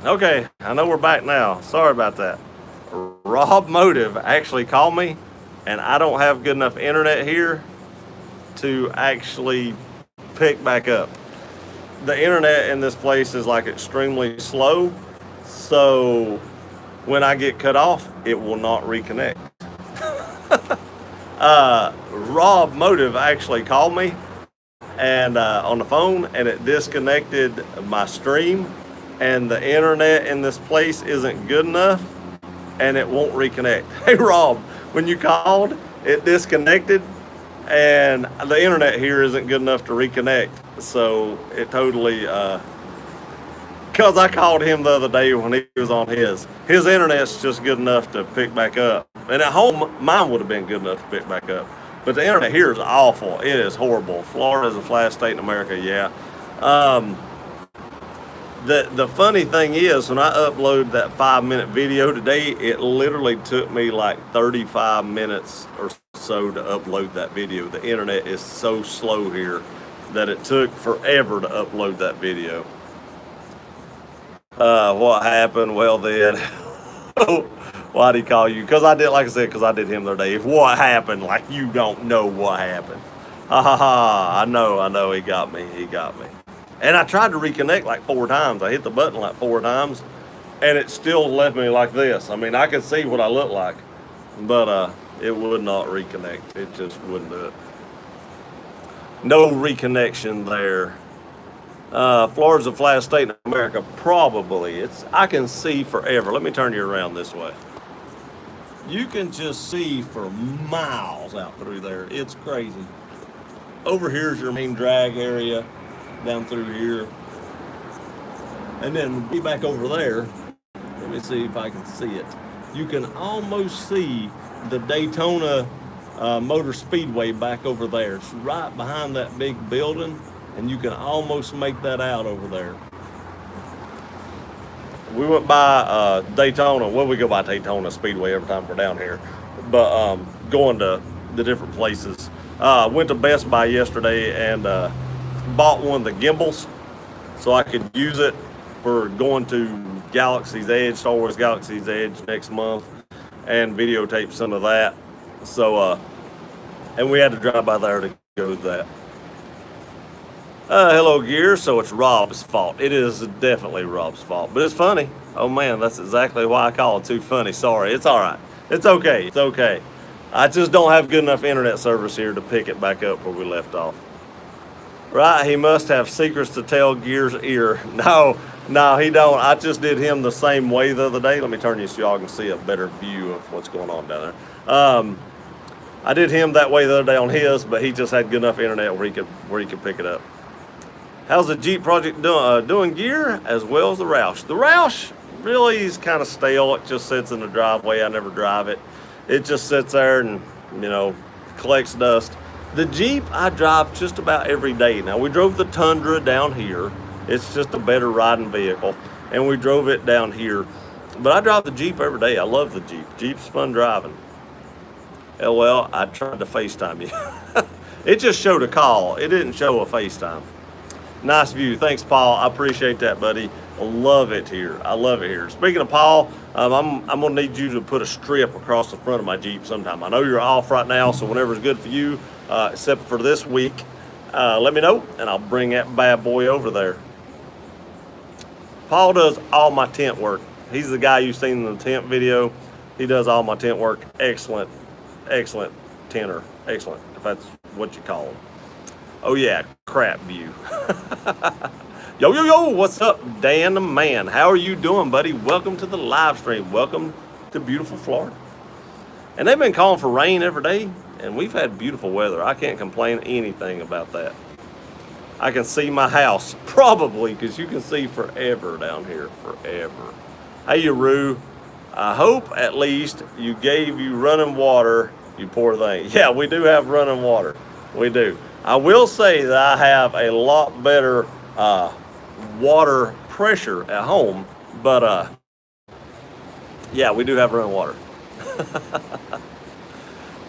Okay, I know we're back now. Sorry about that. Rob Motive actually called me, and I don't have good enough internet here to actually pick back up. The internet in this place is like extremely slow, so when I get cut off, it will not reconnect. Rob Motive actually called me and on the phone, and it disconnected my stream, and the internet in this place isn't good enough, and it won't reconnect. Hey Rob, when you called, it disconnected, and the internet here isn't good enough to reconnect. So it totally, because I called him the other day when he was on his internet's just good enough to pick back up. And at home, mine would have been good enough to pick back up. But the internet here is awful. It is horrible. Florida is a flat state in America, yeah. Um, the funny thing is, when I upload that 5-minute video today, it literally took me like 35 minutes or so to upload that video. The internet is so slow here that it took forever to upload that video. What happened? Well then, why'd he call you? Because I did, like I said, because I did him the other day. If what happened, like you don't know what happened. Ha ha ha, I know, he got me. And I tried to reconnect like 4 times. I hit the button like 4 times, and it still left me like this. I mean, I could see what I look like, but it would not reconnect. It just wouldn't do it. No reconnection there. Florida's a flat state in America. Probably. I can see forever. Let me turn you around this way. You can just see for miles out through there. It's crazy. Over here is your main drag area, down through here. And then be back over there. Let me see if I can see it. You can almost see the Daytona Motor Speedway back over there. It's right behind that big building, and you can almost make that out over there. We went by Daytona. Well, we go by Daytona Speedway every time we're down here. But going to the different places. Went to Best Buy yesterday and bought one of the gimbals so I could use it for going to Galaxy's Edge, Star Wars Galaxy's Edge next month, and videotape some of that. So, and we had to drive by there to go to that. Hello, Gear. So it's Rob's fault. It is definitely Rob's fault, but it's funny. Oh man, that's exactly why I call it too funny. Sorry, it's all right. It's okay. It's okay. I just don't have good enough internet service here to pick it back up where we left off. Right, he must have secrets to tell Gear's ear. No, he don't. I just did him the same way the other day. Let me turn you so y'all can see a better view of what's going on down there. I did him that way the other day on his, but he just had good enough internet where he could pick it up. How's the Jeep project doing, Gear, as well as the Roush? The Roush really is kind of stale. It just sits in the driveway. I never drive it. It just sits there and, collects dust. The Jeep I drive just about every day. Now, we drove the Tundra down here. It's just a better riding vehicle. And we drove it down here. But I drive the Jeep every day. I love the Jeep. Jeep's fun driving. LOL, I tried to FaceTime you. It just showed a call. It didn't show a FaceTime. Nice view. Thanks, Paul. I appreciate that, buddy. I love it here. I love it here. Speaking of Paul, I'm going to need you to put a strip across the front of my Jeep sometime. I know you're off right now, so whenever's good for you, except for this week, let me know, and I'll bring that bad boy over there. Paul does all my tent work. He's the guy you've seen in the tent video. He does all my tent work. Excellent, excellent tenter. Excellent, if that's what you call him. Oh yeah, crap view. Yo, what's up, Dan the man? How are you doing, buddy? Welcome to the live stream. Welcome to beautiful Florida. And they've been calling for rain every day, and we've had beautiful weather. I can't complain anything about that. I can see my house, probably, because you can see forever down here, forever. Hey, Roo, I hope at least you gave you running water, you poor thing. Yeah, we do have running water. We do. I will say that I have a lot better water pressure at home, but yeah, we do have running water.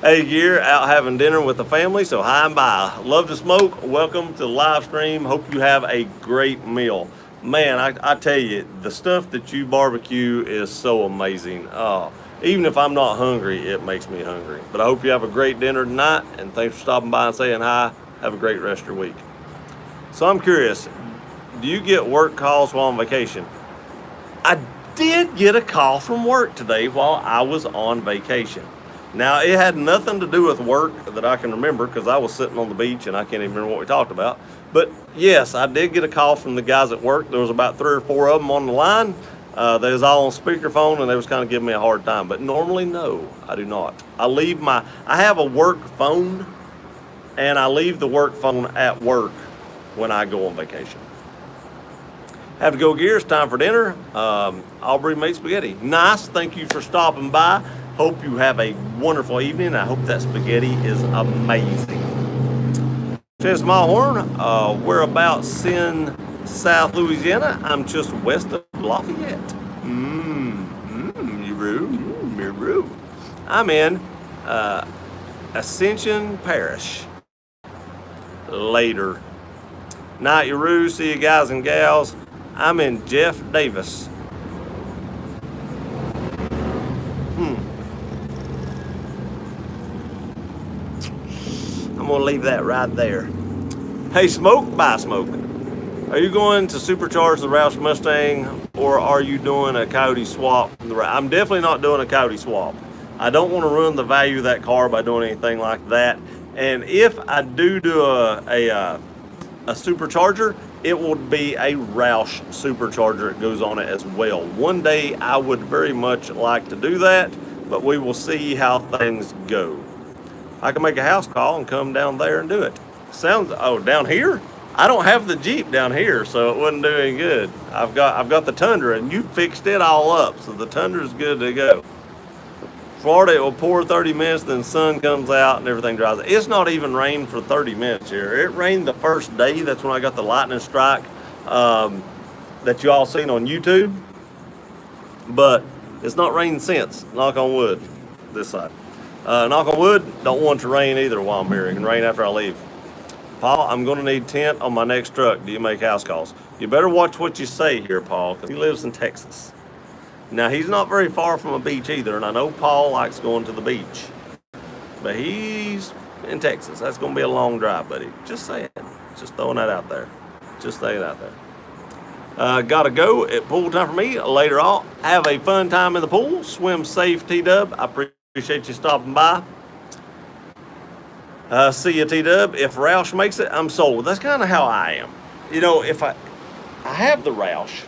Hey, Gear, out having dinner with the family, so hi and bye. Love to smoke. Welcome to the live stream. Hope you have a great meal. Man, I tell you, the stuff that you barbecue is so amazing. Oh, even if I'm not hungry, it makes me hungry. But I hope you have a great dinner tonight, and thanks for stopping by and saying hi. Have a great rest of your week. So I'm curious, do you get work calls while on vacation? I did get a call from work today while I was on vacation. Now, it had nothing to do with work that I can remember because I was sitting on the beach and I can't even remember what we talked about. But yes, I did get a call from the guys at work. There was about 3 or 4 of them on the line. They was all on speakerphone and they was kind of giving me a hard time. But normally, no, I do not. I have a work phone and I leave the work phone at work when I go on vacation. Have to go gear. It's time for dinner. Aubrey made spaghetti. Nice. Thank you for stopping by. Hope you have a wonderful evening. I hope that spaghetti is amazing. Ted Smallhorn, whereabouts in South Louisiana? I'm just west of Lafayette. You're I'm in Ascension Parish. Later. Night, Roush. See you guys and gals. I'm in Jeff Davis. I'm gonna leave that right there. Hey, Smoke, bye Smoke. Are you going to supercharge the Roush Mustang or are you doing a Coyote swap? I'm definitely not doing a Coyote swap. I don't want to ruin the value of that car by doing anything like that. And if I do a supercharger, it would be a Roush supercharger that goes on it as well. One day I would very much like to do that, but we will see how things go. I can make a house call and come down there and do it. Down here? I don't have the Jeep down here, so it wouldn't do any good. I've got the Tundra, and you fixed it all up, so the Tundra's good to go. Florida, it will pour 30 minutes, then sun comes out and everything dries. It's not even rained for 30 minutes here. It rained the first day. That's when I got the lightning strike that you all seen on YouTube. But it's not rained since, knock on wood, this side. Knock on wood, don't want it to rain either while I'm here. It can rain after I leave. Paul, I'm going to need tent on my next truck. Do you make house calls? You better watch what you say here, Paul, because he lives in Texas. Now, he's not very far from a beach either, and I know Paul likes going to the beach. But he's in Texas. That's going to be a long drive, buddy. Just saying. Just throwing that out there. Just saying it out there. Gotta go at pool time for me later on. Have a fun time in the pool. Swim safe, T-Dub. I appreciate you stopping by. See you, T-Dub. If Roush makes it, I'm sold. That's kind of how I am. You know, if I have the Roush,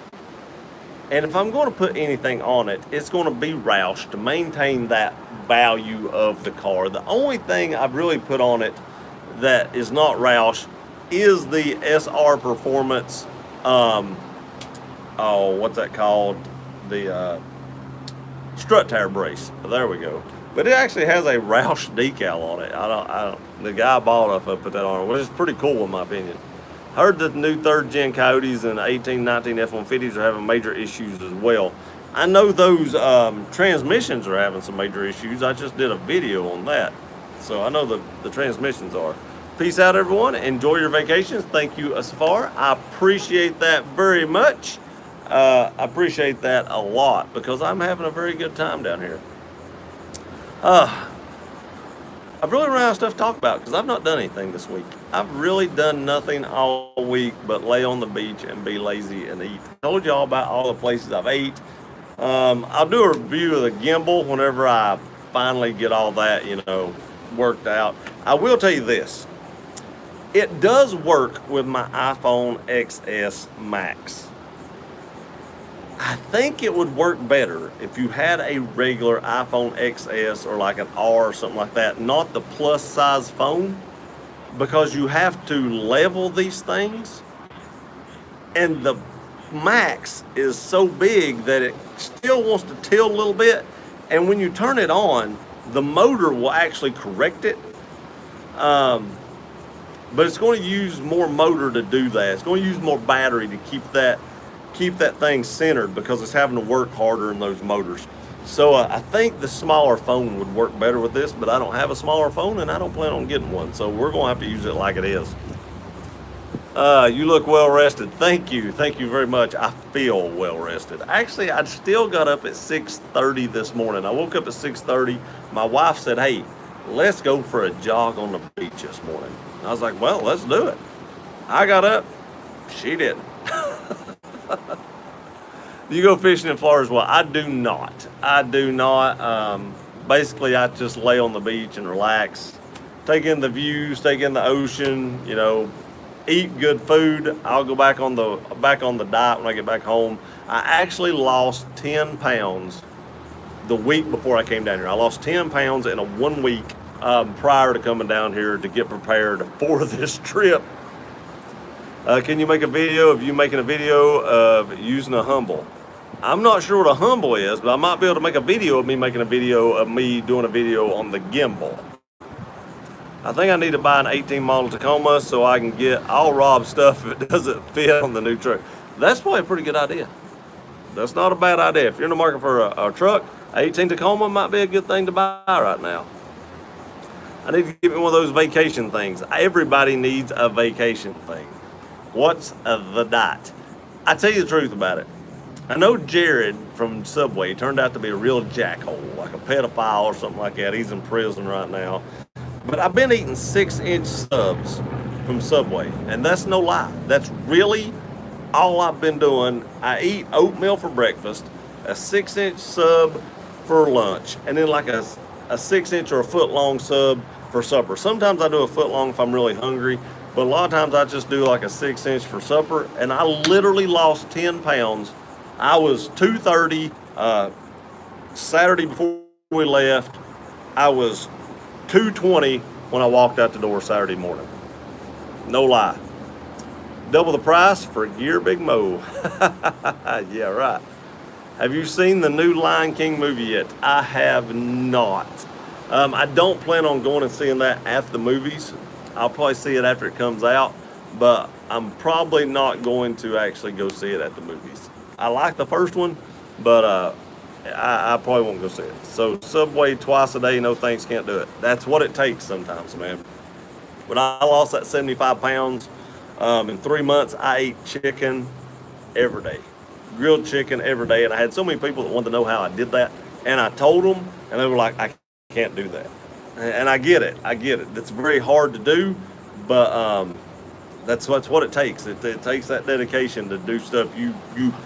and if I'm going to put anything on it, it's going to be Roush to maintain that value of the car. The only thing I've really put on it that is not Roush is the SR Performance, what's that called? The strut tire brace. There we go. But it actually has a Roush decal on it. The guy bought it, put that on it, which is pretty cool in my opinion. I heard that the new 3rd gen Coyotes and 18, 19 F-150s are having major issues as well. I know those transmissions are having some major issues. I just did a video on that. So I know the transmissions are. Peace out, everyone. Enjoy your vacations. Thank you, Asafar. I appreciate that very much. I appreciate that a lot because I'm having a very good time down here. I've really run out of stuff to talk about because I've not done anything this week. I've really done nothing all week but lay on the beach and be lazy and eat. I told y'all about all the places I've ate. I'll do a review of the gimbal whenever I finally get all that, worked out. I will tell you this. It does work with my iPhone XS Max. I think it would work better if you had a regular iPhone XS or like an R or something like that, not the plus size phone, because you have to level these things. And the Max is so big that it still wants to tilt a little bit. And when you turn it on, the motor will actually correct it. But it's going to use more motor to do that. It's going to use more battery to keep that thing centered because it's having to work harder in those motors. So I think the smaller phone would work better with this, but I don't have a smaller phone and I don't plan on getting one. So we're going to have to use it like it is. You look well rested. Thank you. Thank you very much. I feel well rested. Actually, I still got up at 6:30 this morning. I woke up at 6:30. My wife said, "Hey, let's go for a jog on the beach this morning." I was like, "Well, let's do it." I got up. She didn't. You go fishing in Florida as well? I do not. I do not. Basically, I just lay on the beach and relax, take in the views, take in the ocean. Eat good food. I'll go back on the diet when I get back home. I actually lost 10 pounds the week before I came down here. I lost 10 pounds in a 1 week prior to coming down here to get prepared for this trip. Can you make a video of you making a video of using a humble? I'm not sure what a humble is, but I might be able to make a video of me making a video of me doing a video on the gimbal. I think I need to buy an 18 model Tacoma so I can get all Rob's stuff if it doesn't fit on the new truck. That's probably a pretty good idea. That's not a bad idea. If you're in the market for a truck, 18 Tacoma might be a good thing to buy right now. I need to get me one of those vacation things. Everybody needs a vacation thing. What's the dot? I tell you the truth about it. I know Jared from Subway turned out to be a real jackhole, like a pedophile or something like that. He's in prison right now. But I've been eating 6-inch subs from Subway, and that's no lie. That's really all I've been doing. I eat oatmeal for breakfast, a 6-inch sub for lunch, and then like a 6-inch or a foot long sub for supper. Sometimes I do a foot long if I'm really hungry, but a lot of times I just do like a 6-inch for supper, and I literally lost 10 pounds. I was 230 Saturday before we left. I was 220 when I walked out the door Saturday morning. No lie. Double the price for Gear Big Mo. Yeah, right. Have you seen the new Lion King movie yet? I have not. I don't plan on going and seeing that at the movies. I'll probably see it after it comes out, but I'm probably not going to actually go see it at the movies. I like the first one, but I probably won't go see it. So Subway twice a day, no thanks, can't do it. That's what it takes sometimes, man. When I lost that 75 pounds, in 3 months, I ate chicken every day. Grilled chicken every day. And I had so many people that wanted to know how I did that. And I told them, and they were like, I can't do that. And I get it. It's very hard to do, but that's what it takes. It takes that dedication to do stuff you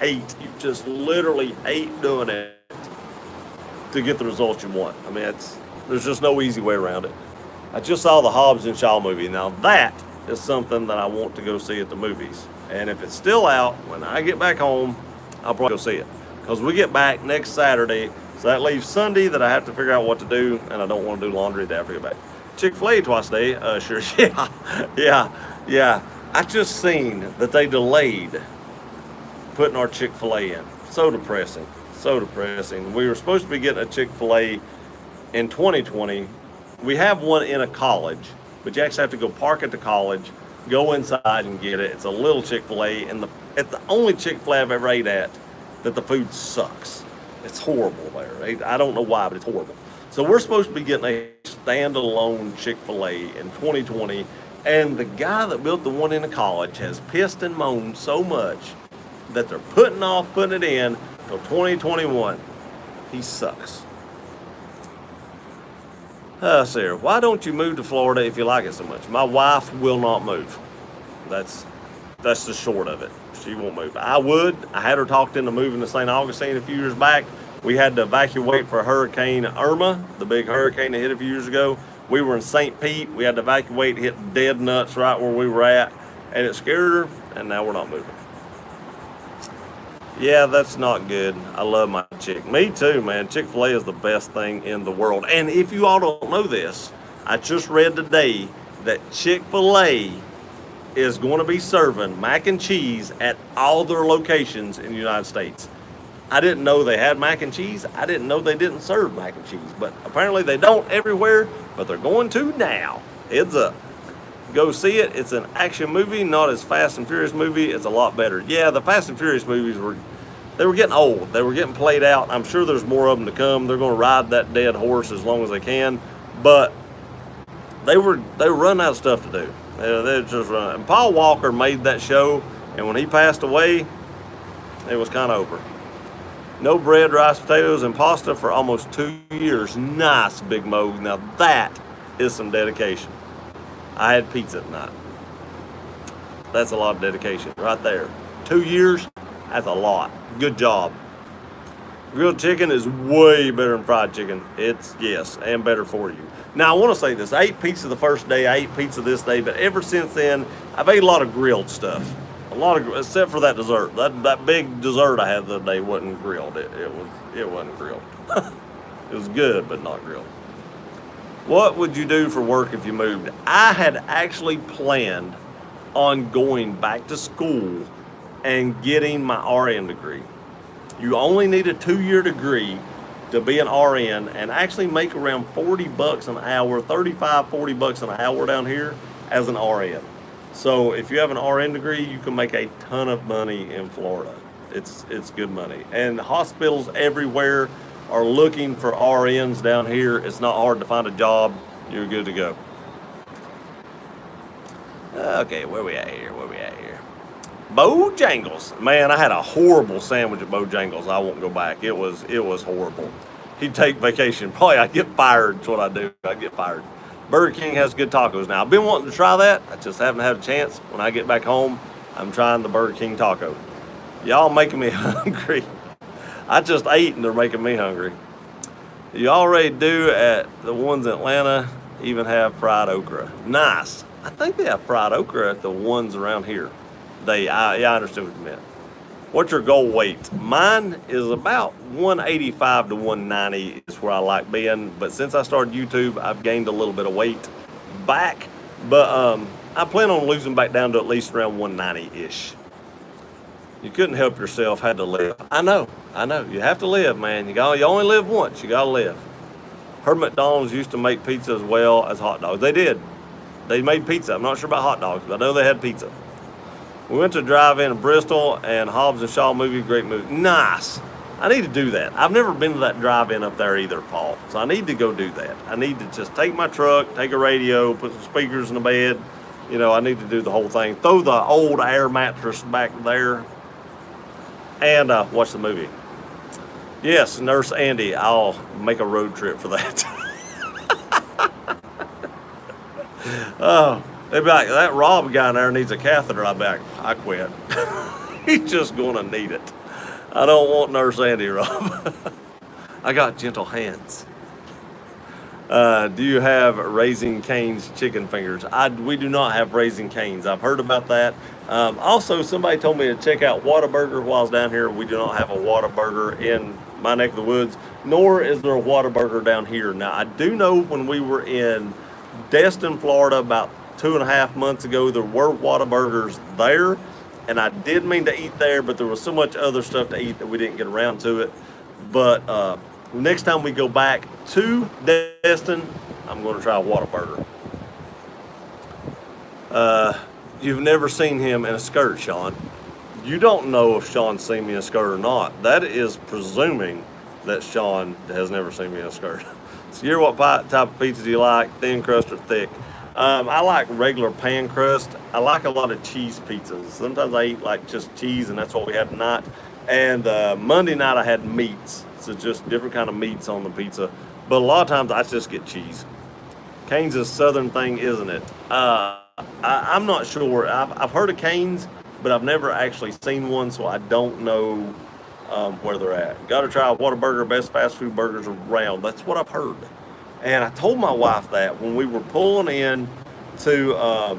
hate. You just literally hate doing it to get the results you want. I mean, there's just no easy way around it. I just saw the Hobbs and Shaw movie. Now that is something that I want to go see at the movies. And if it's still out, when I get back home, I'll probably go see it. Because we get back next Saturday, so that leaves Sunday that I have to figure out what to do, and I don't want to do laundry the day after I get back. Chick-fil-A twice a day, sure, yeah. I just seen that they delayed putting our Chick-fil-A in. So depressing. We were supposed to be getting a Chick-fil-A in 2020. We have one in a college, but you actually have to go park at the college, go inside and get it. It's a little Chick-fil-A, and it's the only Chick-fil-A I've ever ate at that the food sucks. It's horrible there. I don't know why, but it's horrible. So we're supposed to be getting a standalone Chick-fil-A in 2020, and the guy that built the one in the college has pissed and moaned so much that they're putting it in till 2021. He sucks. Sarah, why don't you move to Florida if you like it so much? My wife will not move. That's the short of it. She won't move. I would. I had her talked into moving to St. Augustine a few years back. We had to evacuate for Hurricane Irma, the big hurricane that hit a few years ago. We were in St. Pete. We had to evacuate, hit dead nuts right where we were at, and it scared her, and now we're not moving. Yeah, that's not good. I love my chick. Me too, man. Chick-fil-A is the best thing in the world. And if you all don't know this, I just read today that Chick-fil-A is going to be serving mac and cheese at all their locations in the United States. I didn't know they had mac and cheese. I didn't know they didn't serve mac and cheese. But apparently they don't everywhere, but they're going to now. Heads up. Go see it. It's an action movie, not as Fast and Furious movie. It's a lot better. Yeah, the Fast and Furious movies were getting old. They were getting played out. I'm sure there's more of them to come. They're going to ride that dead horse as long as they can. But they were running out of stuff to do. They're just running. And Paul Walker made that show, and when he passed away, it was kind of over. No bread, rice, potatoes, and pasta for almost 2 years. Nice, Big Mo. Now that is some dedication. I had pizza at night. That's a lot of dedication right there. 2 years, that's a lot. Good job. Grilled chicken is way better than fried chicken. It's, yes, and better for you. Now, I want to say this. I ate pizza the first day. I ate pizza this day. But ever since then, I've ate a lot of grilled stuff. Except for that dessert. That big dessert I had the other day wasn't grilled. It wasn't grilled. It was good, but not grilled. What would you do for work if you moved? I had actually planned on going back to school and getting my RN degree. You only need a 2-year degree to be an RN and actually make around $40 an hour, $35-40 an hour down here as an RN. So if you have an RN degree, you can make a ton of money in Florida. It's good money. And hospitals everywhere are looking for RNs down here. It's not hard to find a job. You're good to go. Okay, where we at here? Bojangles. Man, I had a horrible sandwich at Bojangles. I won't go back. It was horrible. He'd take vacation. Probably I'd get fired. That's what I do. I'd get fired. Burger King has good tacos. Now, I've been wanting to try that. I just haven't had a chance. When I get back home, I'm trying the Burger King taco. Y'all making me hungry. I just ate and they're making me hungry. You already do at the ones in Atlanta even have fried okra. Nice. I think they have fried okra at the ones around here. I understood what you meant. What's your goal weight? Mine is about 185 to 190 is where I like being. But since I started YouTube, I've gained a little bit of weight back. But I plan on losing back down to at least around 190-ish. You couldn't help yourself, had to live. I know. You have to live, man. You only live once. You got to live. Her McDonald's used to make pizza as well as hot dogs. They did. They made pizza. I'm not sure about hot dogs, but I know they had pizza. We went to drive-in in Bristol and Hobbs and Shaw movie, great movie. Nice. I need to do that. I've never been to that drive-in up there either, Paul. So I need to go do that. I need to just take my truck, take a radio, put some speakers in the bed. You know, I need to do the whole thing. Throw the old air mattress back there and watch the movie. Yes, Nurse Andy, I'll make a road trip for that. Oh. They'd be like, that Rob guy in there needs a catheter. I'd be like, I quit. He's just going to need it. I don't want Nurse Andy, Rob. I got gentle hands. Do you have Raising Cane's chicken fingers? We do not have Raising Cane's. I've heard about that. Also, somebody told me to check out Whataburger while I was down here. We do not have a Whataburger in my neck of the woods, nor is there a Whataburger down here. Now, I do know when we were in Destin, Florida, about 2.5 months ago, there were Whataburgers there, and I did mean to eat there, but there was so much other stuff to eat that we didn't get around to it. But next time we go back to Destin, I'm going to try a Whataburger. You've never seen him in a skirt, Sean. You don't know if Sean's seen me in a skirt or not. That is presuming that Sean has never seen me in a skirt. So you're what type of pizza do you like, thin crust or thick? I like regular pan crust. I like a lot of cheese pizzas. Sometimes I eat like just cheese, and that's what we had tonight. And Monday night I had meats. So just different kind of meats on the pizza. But a lot of times I just get cheese. Cane's is a southern thing, isn't it? I'm not sure. I've heard of Cane's, but I've never actually seen one, so I don't know where they're at. Got to try a Whataburger, best fast food burgers around. That's what I've heard. And I told my wife that when we were pulling in to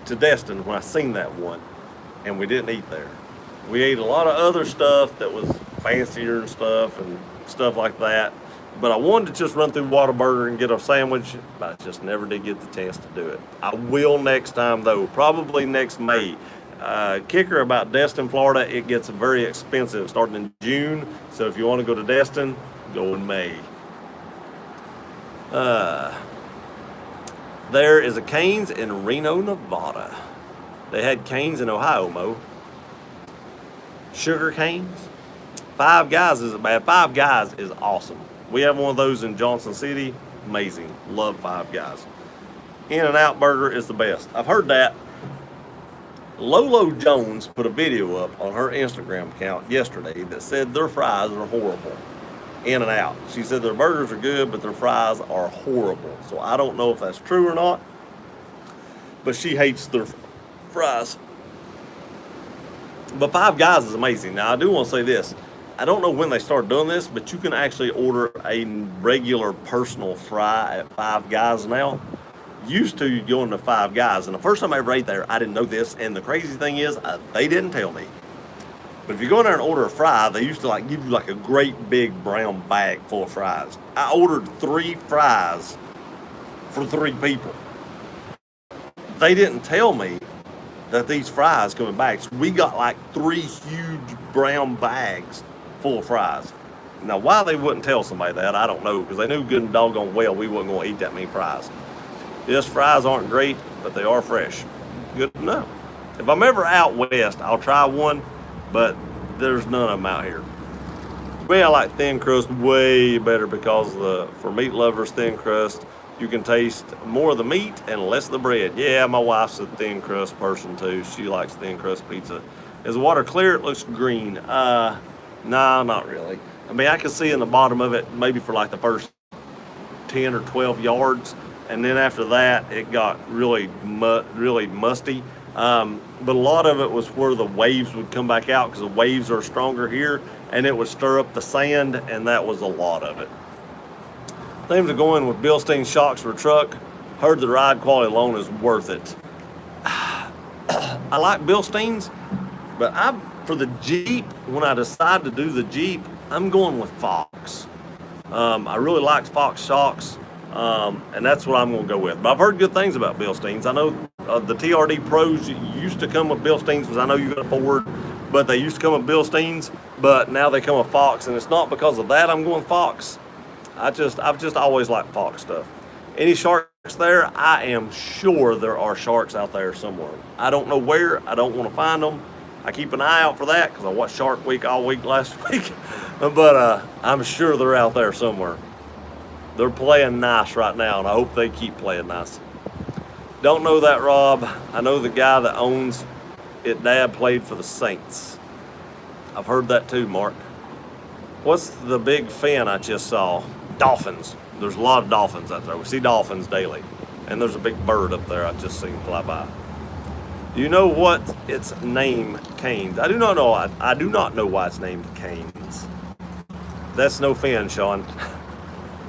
Destin, when I seen that one, and we didn't eat there. We ate a lot of other stuff that was fancier and stuff like that. But I wanted to just run through Whataburger and get a sandwich, but I just never did get the chance to do it. I will next time, though, probably next May. Kicker about Destin, Florida, it gets very expensive starting in June. So if you want to go to Destin, go in May. There is a Cane's in Reno, Nevada. They had Cane's in Ohio, Mo. Sugar canes. Five Guys isn't bad. Five Guys is awesome. We have one of those in Johnson City. Amazing. Love Five Guys. In-N-Out burger is the best. I've heard that. Lolo Jones put a video up on her Instagram account yesterday that said their fries are horrible. In-N-Out. She said their burgers are good, but their fries are horrible. So I don't know if that's true or not, but she hates their fries. But Five Guys is amazing. Now, I do want to say this. I don't know when they started doing this, but you can actually order a regular personal fry at Five Guys now. Used to, you'd go into Five Guys, and the first time I ever ate there, I didn't know this, and the crazy thing is, they didn't tell me. But if you go in there and order a fry, they used to like give you like a great big brown bag full of fries. I ordered 3 fries for 3 people. They didn't tell me that these fries come in bags. We got like 3 huge brown bags full of fries. Now, why they wouldn't tell somebody that, I don't know, because they knew good and doggone well we wasn't going to eat that many fries. Yes, fries aren't great, but they are fresh. Good to know. If I'm ever out west, I'll try one, but there's none of them out here. For me, I like thin crust way better because for meat lovers, thin crust, you can taste more of the meat and less of the bread. Yeah, my wife's a thin crust person too. She likes thin crust pizza. Is the water clear? It looks green. Nah, not really. I mean, I can see in the bottom of it maybe for like the first 10 or 12 yards. And then after that, it got really musty. But a lot of it was where the waves would come back out because the waves are stronger here, and it would stir up the sand, and that was a lot of it. Things are going with Bilstein shocks for a truck. Heard the ride quality alone is worth it. I like Bilsteins, but for the Jeep, when I decide to do the Jeep, I'm going with Fox. I really like Fox shocks. And that's what I'm going to go with. But I've heard good things about Bilsteins. I know the TRD Pros used to come with Bilsteins because I know you got a Ford, but they used to come with Bilsteins, but now they come with Fox, and it's not because of that I'm going Fox. I've just always liked Fox stuff. Any sharks there? I am sure there are sharks out there somewhere. I don't know where. I don't want to find them. I keep an eye out for that because I watched Shark Week all week last week. But I'm sure they're out there somewhere. They're playing nice right now, and I hope they keep playing nice. Don't know that, Rob. I know the guy that owns it. Dad played for the Saints. I've heard that too, Mark. What's the big fin I just saw? Dolphins. There's a lot of dolphins out there. We see dolphins daily. And there's a big bird up there I just seen fly by. Do you know what its name, Canes? I do not know. I do not know why it's named Canes. That's no fin, Sean.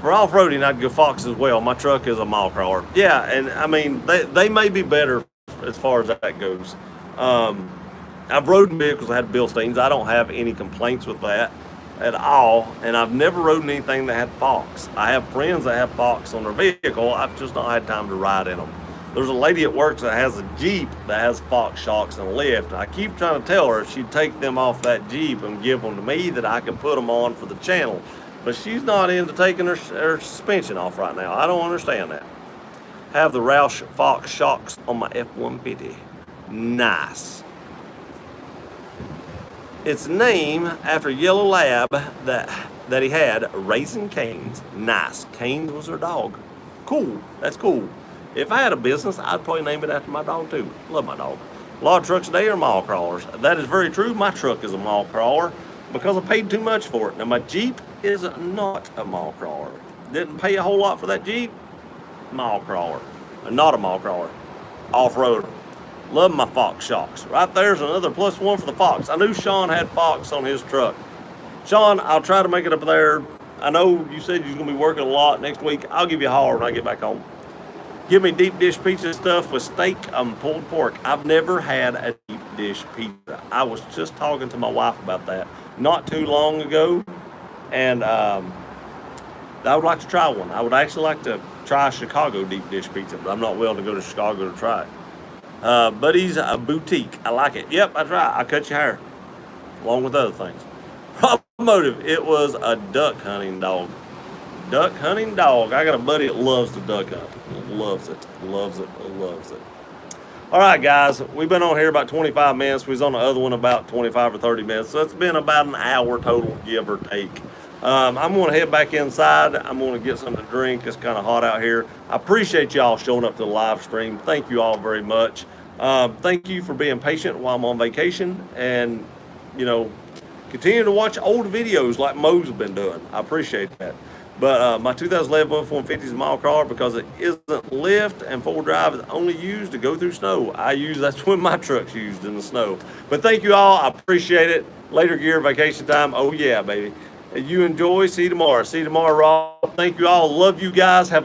For off-roading, I'd go Fox as well. My truck is a mile crawler. Yeah, and I mean, they may be better as far as that goes. I've rode in vehicles that had Bilsteins. I don't have any complaints with that at all, and I've never rode in anything that had Fox. I have friends that have Fox on their vehicle. I've just not had time to ride in them. There's a lady at work that has a Jeep that has Fox shocks and lift, and I keep trying to tell her if she'd take them off that Jeep and give them to me that I can put them on for the channel. But she's not into taking her suspension off right now. I don't understand that. Have the Roush Fox shocks on my F-150. Nice. It's named after a yellow lab that he had, Racing Canes. Nice. Canes was her dog. Cool. That's cool. If I had a business, I'd probably name it after my dog too. Love my dog. A lot of trucks today are mile crawlers. That is very true. My truck is a mile crawler because I paid too much for it. Now my Jeep is not a mile crawler. Didn't pay a whole lot for that Jeep. Mile crawler. Not a mile crawler. Off-roader. Love my Fox shocks. Right there's another +1 for the Fox. I knew Sean had Fox on his truck. Sean, I'll try to make it up there. I know you said you're going to be working a lot next week. I'll give you a holler when I get back home. Give me deep dish pizza stuff with steak and pulled pork. I've never had a deep dish pizza. I was just talking to my wife about that not too long ago, and I would like to try one. I would actually like to try Chicago deep dish pizza, but I'm not willing to go to Chicago to try it. Buddy's a boutique. I like it. Yep, that's right. I cut your hair, along with other things. Motive. It was a duck hunting dog. Duck hunting dog. I got a buddy that loves to duck hunt. Loves it. Loves it. Loves it. All right, guys. We've been on here about 25 minutes. We was on the other one about 25 or 30 minutes. So it's been about an hour total, give or take. I'm going to head back inside. I'm going to get something to drink. It's kind of hot out here. I appreciate y'all showing up to the live stream. Thank you all very much. Thank you for being patient while I'm on vacation, and you know, continue to watch old videos like Mo's been doing. I appreciate that. But my 2011 F-150 is a mile car because it isn't lift and four-wheel drive is only used to go through snow. That's when my truck's used in the snow. But thank you all. I appreciate it. Later gear, vacation time. Oh yeah, baby. You enjoy. See you tomorrow. See you tomorrow, Rob. Thank you all. Love you guys. Have a